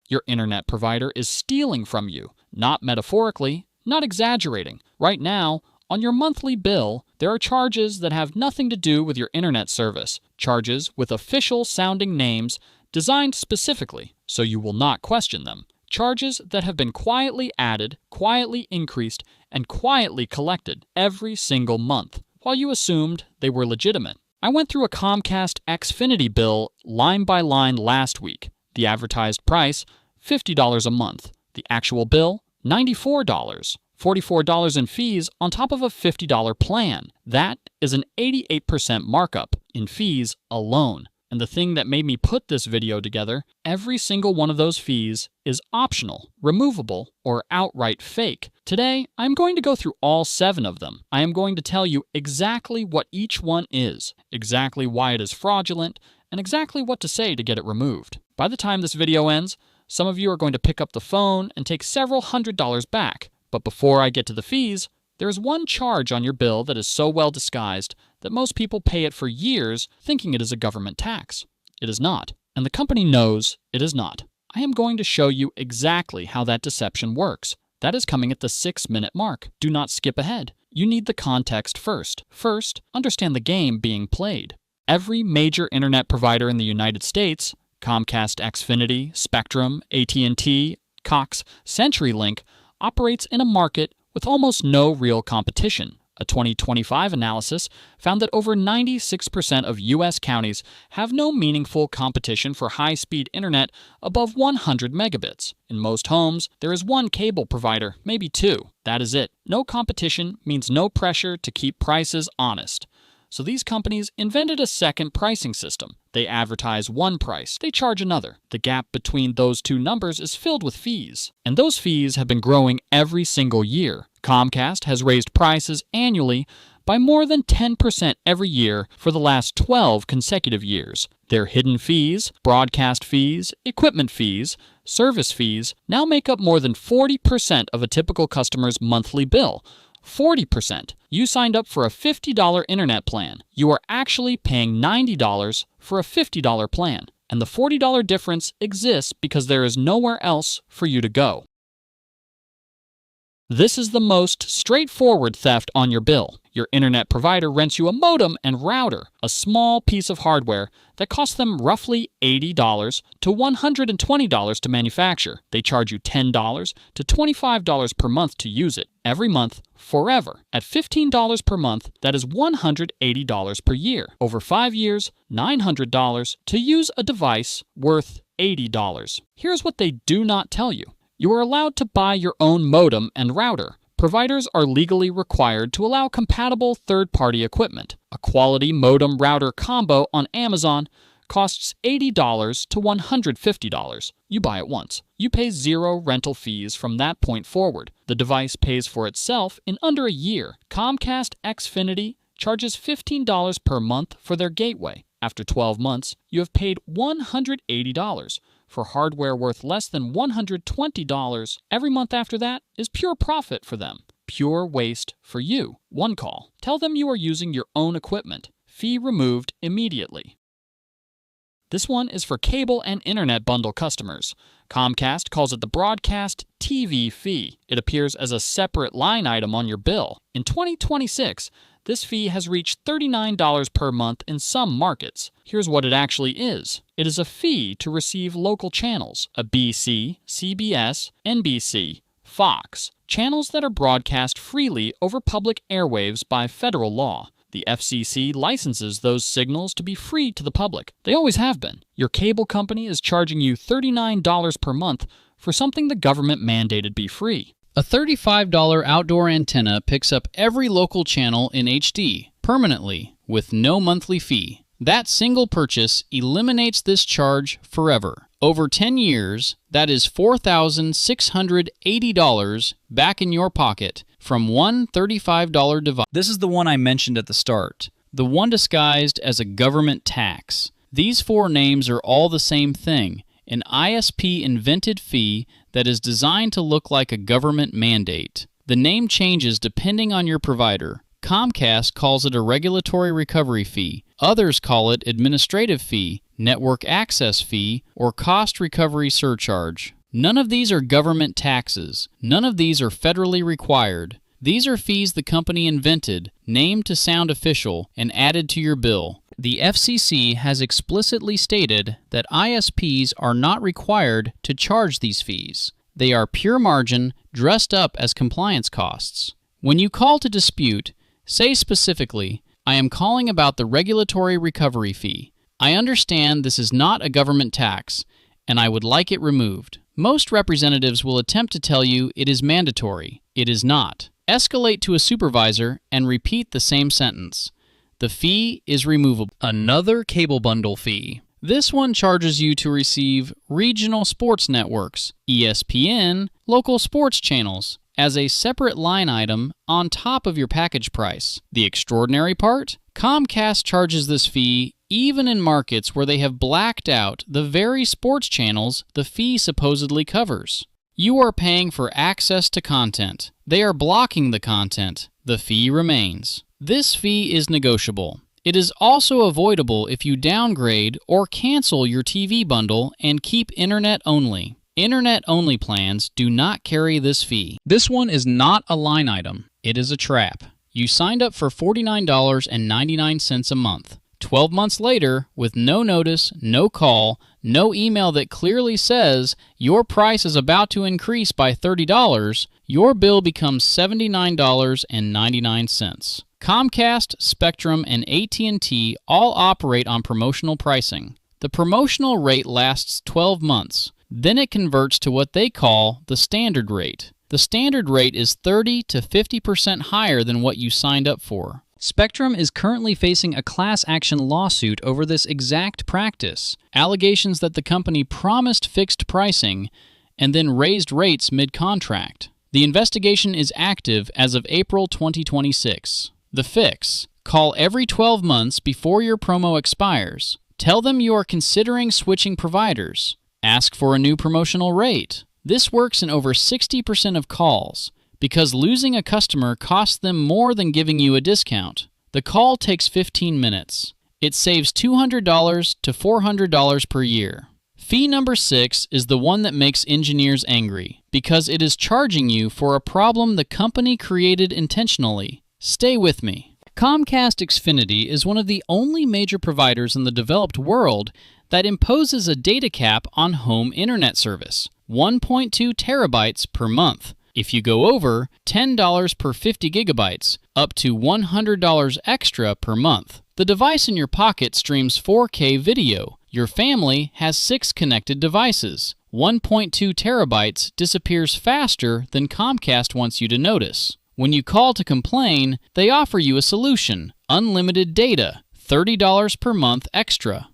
Your internet provider is stealing from you, not metaphorically, not exaggerating. Right now, on your monthly bill, there are charges that have nothing to do with your internet service, charges with official-sounding names designed specifically so you will not question them, charges that have been quietly added, quietly increased, and quietly collected every single month, while you assumed they were legitimate. I went through a Comcast Xfinity bill line by line last week. The advertised price, $50 a month. The actual bill, $94. $44 in fees on top of a $50 plan. That is an 88% markup in fees alone. And the thing that made me put this video together, every single one of those fees is optional, removable, or outright fake. Today, I'm going to go through all 7 of them. I am going to tell you exactly what each one is, exactly why it is fraudulent, and exactly what to say to get it removed. By the time this video ends, some of you are going to pick up the phone and take several $100s back. But before I get to the fees, there is one charge on your bill that is so well disguised that most people pay it for years thinking it is a government tax. It is not, and the company knows it is not. I am going to show you exactly how that deception works. That is coming at the 6-minute mark. Do not skip ahead. You need the context first. First, understand the game being played. Every major internet provider in the United States, Comcast Xfinity, Spectrum, AT&T, Cox, CenturyLink, operates in a market with almost no real competition. A 2025 analysis found that over 96% of U.S. counties have no meaningful competition for high-speed internet above 100 megabits. In most homes, there is one cable provider, maybe 2. That is it. No competition means no pressure to keep prices honest. So these companies invented a second pricing system. They advertise one price, they charge another. The gap between those two numbers is filled with fees. And those fees have been growing every single year. Comcast has raised prices annually by more than 10% every year for the last 12 consecutive years. Their hidden fees, broadcast fees, equipment fees, service fees now make up more than 40% of a typical customer's monthly bill. 40%. You signed up for a $50 internet plan. You are actually paying $90 for a $50 plan. And the $40 difference exists because there is nowhere else for you to go. This is the most straightforward theft on your bill. Your internet provider rents you a modem and router, a small piece of hardware that costs them roughly $80 to $120 to manufacture. They charge you $10 to $25 per month to use it, every month, forever. At $15 per month, that is $180 per year. Over 5 years, $900 to use a device worth $80. Here's what they do not tell you. You are allowed to buy your own modem and router. Providers are legally required to allow compatible third-party equipment. A quality modem-router combo on Amazon costs $80 to $150. You buy it once. You pay 0 rental fees from that point forward. The device pays for itself in under a year. Comcast Xfinity charges $15 per month for their gateway. After 12 months, you have paid $180. For hardware worth less than $120, every month after that is pure profit for them. Pure waste for you. One call. Tell them you are using your own equipment. Fee removed immediately. This one is for cable and internet bundle customers. Comcast calls it the broadcast TV fee. It appears as a separate line item on your bill. In 2026, this fee has reached $39 per month in some markets. Here's what it actually is. It is a fee to receive local channels, ABC, CBS, NBC, Fox, channels that are broadcast freely over public airwaves by federal law. The FCC licenses those signals to be free to the public. They always have been. Your cable company is charging you $39 per month for something the government mandated be free. A $35 outdoor antenna picks up every local channel in HD, permanently, with no monthly fee. That single purchase eliminates this charge forever. Over 10 years, that is $4,680 back in your pocket from one $35 device. This is the one I mentioned at the start, the one disguised as a government tax. These 4 names are all the same thing, an ISP-invented fee that is designed to look like a government mandate. The name changes depending on your provider. Comcast calls it a regulatory recovery fee. Others call it administrative fee, network access fee, or cost recovery surcharge. None of these are government taxes. None of these are federally required. These are fees the company invented, named to sound official, and added to your bill. The FCC has explicitly stated that ISPs are not required to charge these fees. They are pure margin dressed up as compliance costs. When you call to dispute, say specifically, "I am calling about the regulatory recovery fee. I understand this is not a government tax, and I would like it removed." Most representatives will attempt to tell you it is mandatory. It is not. Escalate to a supervisor and repeat the same sentence. The fee is removable. Another cable bundle fee. This one charges you to receive regional sports networks, ESPN, local sports channels, as a separate line item on top of your package price. The extraordinary part? Comcast charges this fee even in markets where they have blacked out the very sports channels the fee supposedly covers. You are paying for access to content. They are blocking the content. The fee remains. This fee is negotiable. It is also avoidable if you downgrade or cancel your TV bundle and keep internet only. Internet-only plans do not carry this fee. This one is not a line item. It is a trap. You signed up for $49.99 a month. 12 months later, with no notice, no call, no email that clearly says your price is about to increase by $30, your bill becomes $79.99. Comcast, Spectrum, and AT&T all operate on promotional pricing. The promotional rate lasts 12 months. Then it converts to what they call the standard rate. The standard rate is 30 to 50% higher than what you signed up for. Spectrum is currently facing a class action lawsuit over this exact practice. Allegations that the company promised fixed pricing and then raised rates mid-contract. The investigation is active as of April 2026. The fix: call every 12 months before your promo expires. Tell them you are considering switching providers. Ask for a new promotional rate. This works in over 60% of calls, because losing a customer costs them more than giving you a discount. The call takes 15 minutes. It saves $200 to $400 per year. Fee number 6 is the one that makes engineers angry, because it is charging you for a problem the company created intentionally. Stay with me. Comcast Xfinity is one of the only major providers in the developed world that imposes a data cap on home internet service, 1.2 terabytes per month. If you go over, $10 per 50 gigabytes, up to $100 extra per month. The device in your pocket streams 4K video. Your family has 6 connected devices. 1.2 terabytes disappears faster than Comcast wants you to notice. When you call to complain, they offer you a solution: unlimited data, $30 per month extra.